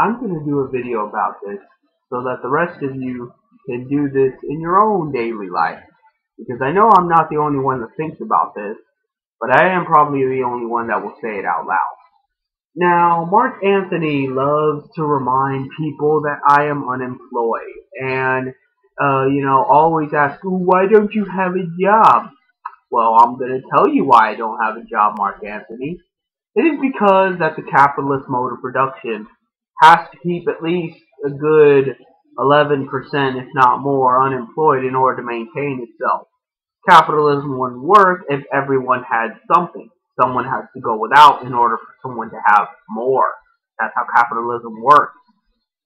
I'm going to do a video about this so that the rest of you can do this in your own daily life. Because I know I'm not the only one that thinks about this, but I am probably the only one that will say it out loud. Now, Mark Anthony loves to remind people that I am unemployed and, always ask, why don't you have a job? Well, I'm going to tell you why I don't have a job, Mark Anthony. It is because that the capitalist mode of production has to keep at least a good 11%, if not more, unemployed in order to maintain itself. Capitalism wouldn't work if everyone had something. Someone has to go without in order for someone to have more. That's how capitalism works.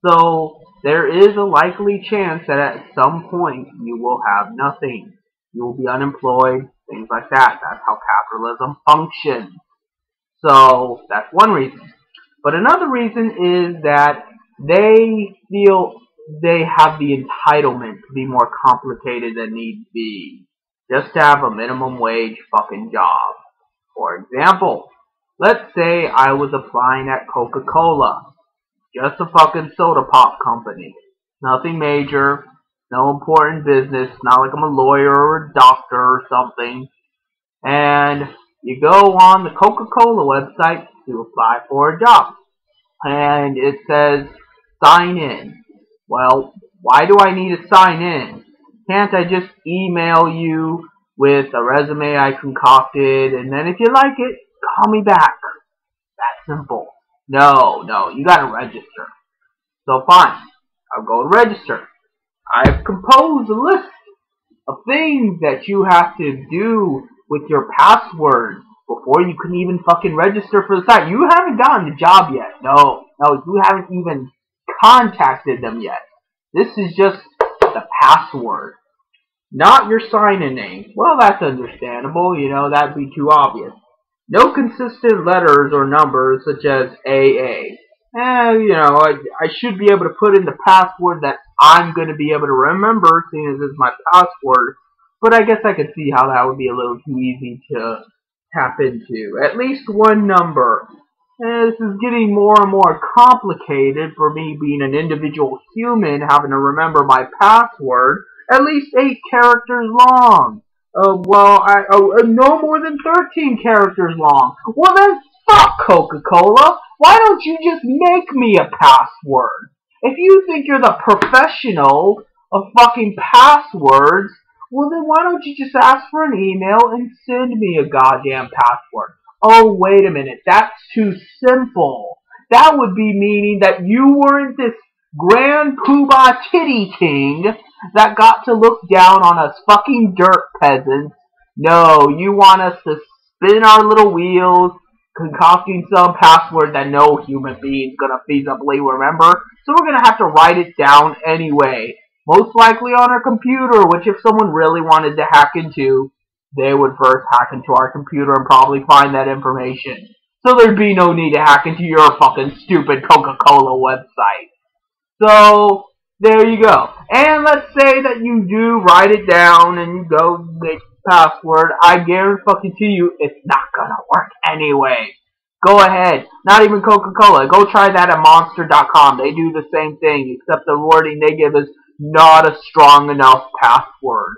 So there is a likely chance that at some point you will have nothing. You will be unemployed, things like that. That's how capitalism functions. So that's one reason. But another reason is that they feel they have the entitlement to be more complicated than need be. Just to have a minimum wage fucking job. For example, let's say I was applying at Coca-Cola. Just a fucking soda pop company. Nothing major, no important business, not like I'm a lawyer or a doctor or something. And you go on the Coca-Cola website to apply for a job. And it says, sign in. Well, why do I need to sign in? Can't I just email you with a resume I concocted, and then if you like it, call me back? That simple. No, you gotta register. So fine, I'll go to register. I've composed a list of things that you have to do with your password before you can even fucking register for the site. You haven't gotten the job yet. No, you haven't even contacted them yet. This is just the password, not your sign-in name. Well, that's understandable, that'd be too obvious. No consistent letters or numbers such as AA. I should be able to put in the password that I'm going to be able to remember, seeing as it's my password. But I guess I could see how that would be a little too easy to tap into. At least one number. This is getting more and more complicated for me being an individual human, having to remember my password. At least 8 characters long. No more than 13 characters long. Well then, fuck Coca-Cola. Why don't you just make me a password? If you think you're the professional of fucking passwords, well then why don't you just ask for an email and send me a goddamn password? Oh, wait a minute, that's too simple. That would be meaning that you weren't this grand poobah titty king that got to look down on us fucking dirt peasants. No, you want us to spin our little wheels, concocting some password that no human being's gonna feasibly remember, so we're gonna have to write it down anyway. Most likely on our computer, which if someone really wanted to hack into, they would first hack into our computer and probably find that information. So there'd be no need to hack into your fucking stupid Coca-Cola website. So, there you go. And let's say that you do write it down and you go make the password. I guarantee you it's not gonna work anyway. Go ahead. Not even Coca-Cola. Go try that at Monster.com. They do the same thing, except the wording they give is not a strong enough password.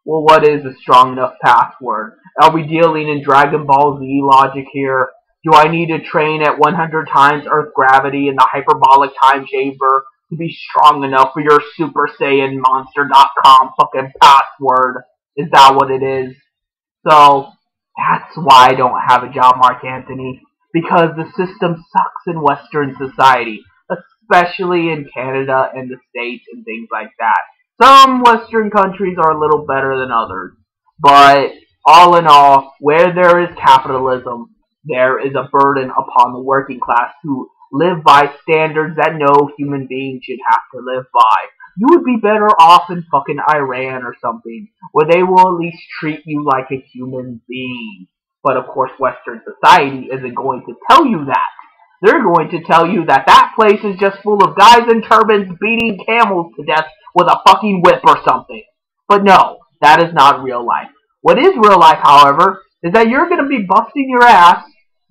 Well, what is a strong enough password? Are we dealing in Dragon Ball Z logic here? Do I need to train at 100 times Earth gravity in the hyperbolic time chamber to be strong enough for your Super Saiyan Monster.com fucking password? Is that what it is? So, that's why I don't have a job, Mark Anthony. Because the system sucks in Western society. Especially in Canada and the States and things like that. Some Western countries are a little better than others. But, all in all, where there is capitalism, there is a burden upon the working class who live by standards that no human being should have to live by. You would be better off in fucking Iran or something, where they will at least treat you like a human being. But of course Western society isn't going to tell you that. They're going to tell you that that place is just full of guys in turbans beating camels to death with a fucking whip or something. But no, that is not real life. What is real life, however, is that you're going to be busting your ass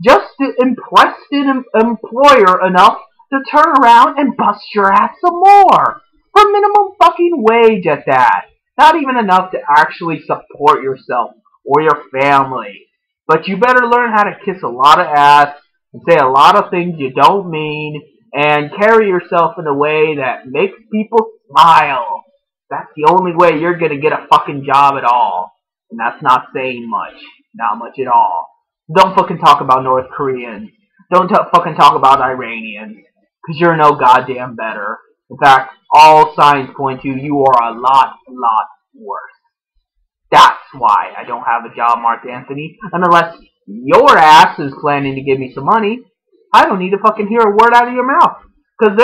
just to impress an employer enough to turn around and bust your ass some more. For minimum fucking wage at that. Not even enough to actually support yourself or your family. But you better learn how to kiss a lot of ass and say a lot of things you don't mean and carry yourself in a way that makes people smile. That's the only way you're gonna get a fucking job at all. And that's not saying much. Not much at all. Don't fucking talk about North Koreans. Don't fucking talk about Iranians. Because you're no goddamn better. In fact, all signs point to you are a lot worse. That's why I don't have a job, Mark Anthony. And unless your ass is planning to give me some money, I don't need to fucking hear a word out of your mouth. Because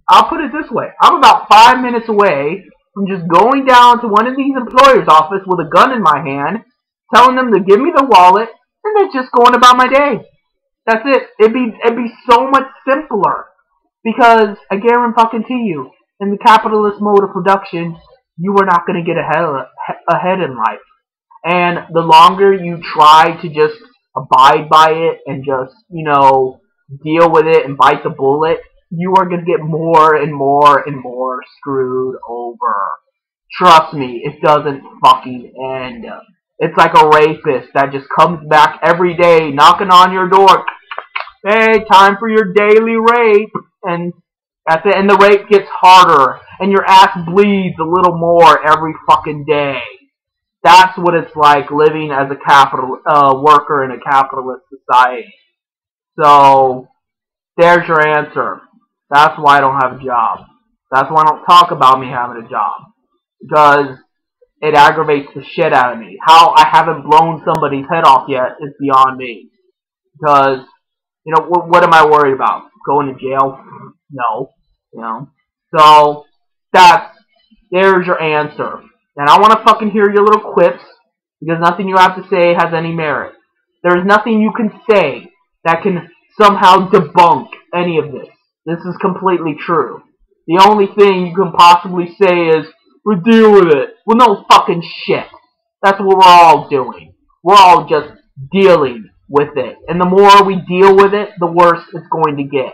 I'll put it this way. I'm about 5 minutes away from just going down to one of these employers' office with a gun in my hand, telling them to give me the wallet, and then just going about my day. That's it. It'd be so much simpler. Because I guarantee you, in the capitalist mode of production, you are not going to get ahead in life. And the longer you try to just abide by it and just, deal with it and bite the bullet, you are going to get more and more screwed over. Trust me, it doesn't fucking end. It's like a rapist that just comes back every day knocking on your door. Hey, time for your daily rape. And that's it. And the rape gets harder. And your ass bleeds a little more every fucking day. That's what it's like living as a worker in a capitalist society. So, there's your answer. That's why I don't have a job. That's why I don't talk about me having a job. Because it aggravates the shit out of me. How I haven't blown somebody's head off yet is beyond me. Because, what am I worried about? Going to jail? No. So, there's your answer. And I want to fucking hear your little quips, because nothing you have to say has any merit. There is nothing you can say that can somehow debunk any of this. This is completely true. The only thing you can possibly say is, we'll deal with it. Well, no fucking shit. That's what we're all doing. We're all just dealing with it. And the more we deal with it, the worse it's going to get.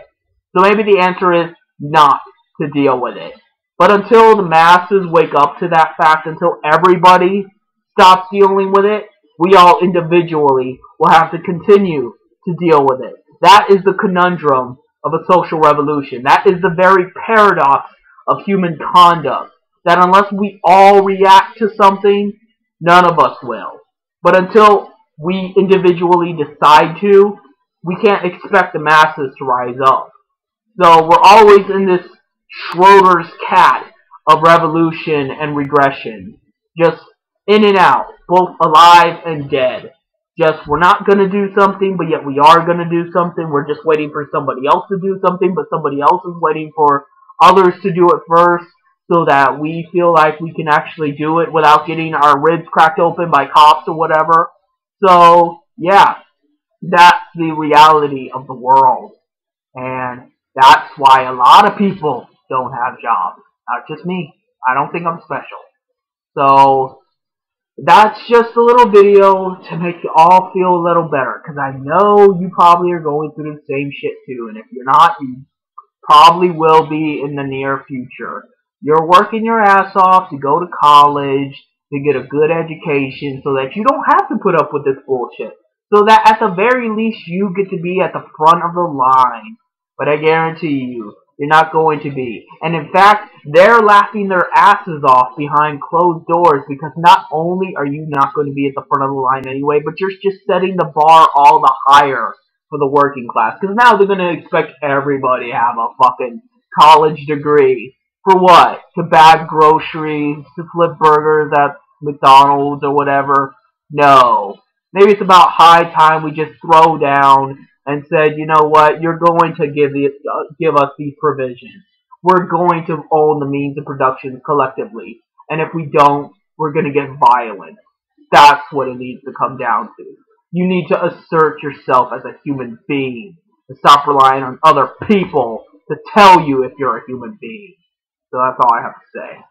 So maybe the answer is not to deal with it. But until the masses wake up to that fact, until everybody stops dealing with it, we all individually will have to continue to deal with it. That is the conundrum of a social revolution. That is the very paradox of human conduct. That unless we all react to something, none of us will. But until we individually decide to, we can't expect the masses to rise up. So we're always in this Schroeder's cat of revolution and regression. Just in and out, both alive and dead. Just, we're not going to do something, but yet we are going to do something. We're just waiting for somebody else to do something, but somebody else is waiting for others to do it first, so that we feel like we can actually do it without getting our ribs cracked open by cops or whatever. So, yeah, that's the reality of the world. And that's why a lot of people don't have jobs. Not just me. I don't think I'm special. So, that's just a little video to make you all feel a little better. Because I know you probably are going through the same shit too. And if you're not, you probably will be in the near future. You're working your ass off to go to college, to get a good education, so that you don't have to put up with this bullshit. So that at the very least you get to be at the front of the line. But I guarantee you, you're not going to be. And in fact, they're laughing their asses off behind closed doors, because not only are you not going to be at the front of the line anyway, but you're just setting the bar all the higher for the working class. Because now they're going to expect everybody to have a fucking college degree. For what? To bag groceries, to flip burgers at McDonald's or whatever? No. Maybe it's about high time we just throw down and said, you know what, you're going to give us these provisions. We're going to own the means of production collectively. And if we don't, we're going to get violent. That's what it needs to come down to. You need to assert yourself as a human being. And stop relying on other people to tell you if you're a human being. So that's all I have to say.